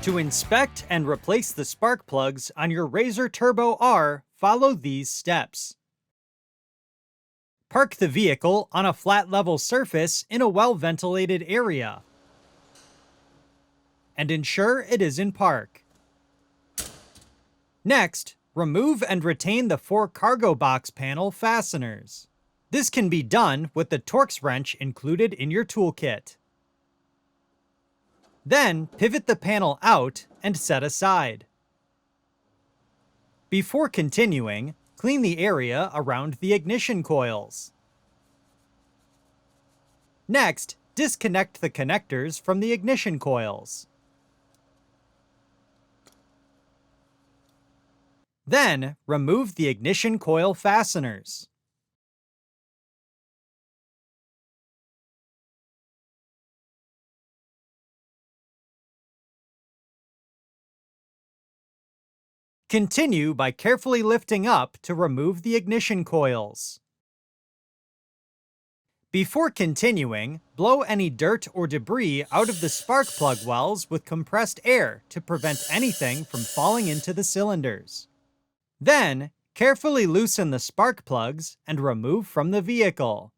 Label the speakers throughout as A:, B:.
A: To inspect and replace the spark plugs on your Razor Turbo R, follow these steps. Park the vehicle on a flat level surface in a well-ventilated area, and ensure it is in park. Next, remove and retain the 4 cargo box panel fasteners. This can be done with the Torx wrench included in your toolkit. Then, pivot the panel out and set aside. Before continuing, clean the area around the ignition coils. Next, disconnect the connectors from the ignition coils. Then, remove the ignition coil fasteners. Continue by carefully lifting up to remove the ignition coils. Before continuing, blow any dirt or debris out of the spark plug wells with compressed air to prevent anything from falling into the cylinders. Then, carefully loosen the spark plugs and remove from the vehicle.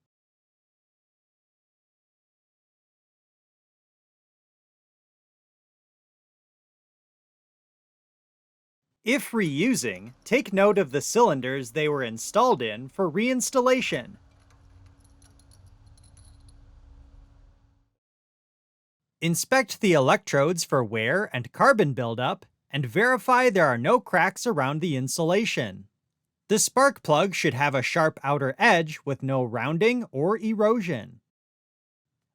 A: If reusing, take note of the cylinders they were installed in for reinstallation. Inspect the electrodes for wear and carbon buildup, and verify there are no cracks around the insulation. The spark plug should have a sharp outer edge with no rounding or erosion.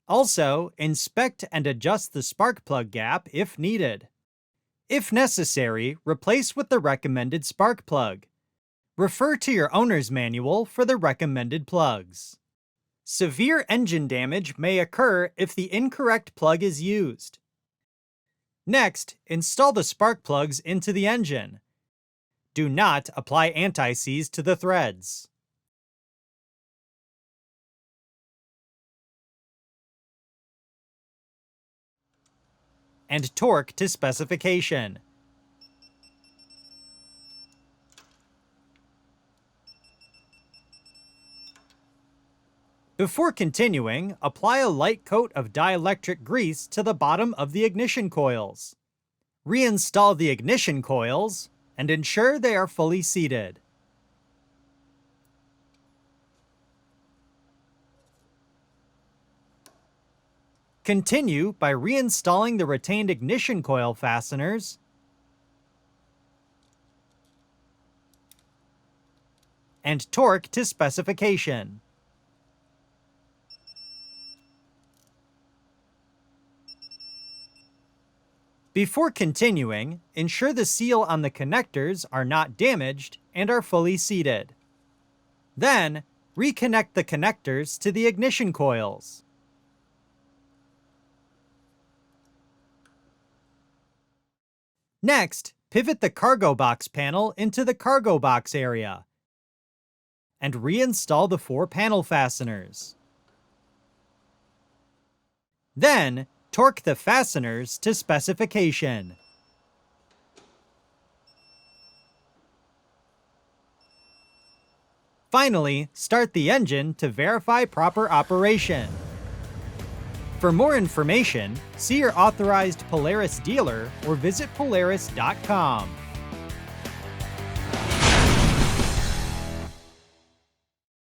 A: Also, inspect and adjust the spark plug gap if needed. If necessary, replace with the recommended spark plug. Refer to your owner's manual for the recommended plugs. Severe engine damage may occur if the incorrect plug is used. Next, install the spark plugs into the engine. Do not apply anti-seize to the threads. And torque to specification. Before continuing, apply a light coat of dielectric grease to the bottom of the ignition coils. Reinstall the ignition coils and ensure they are fully seated. Continue by reinstalling the retained ignition coil fasteners and torque to specification. Before continuing, ensure the seal on the connectors are not damaged and are fully seated. Then, reconnect the connectors to the ignition coils. Next, pivot the cargo box panel into the cargo box area and reinstall the 4 panel fasteners. Then, torque the fasteners to specification. Finally, start the engine to verify proper operation. For more information, see your authorized Polaris dealer or visit Polaris.com.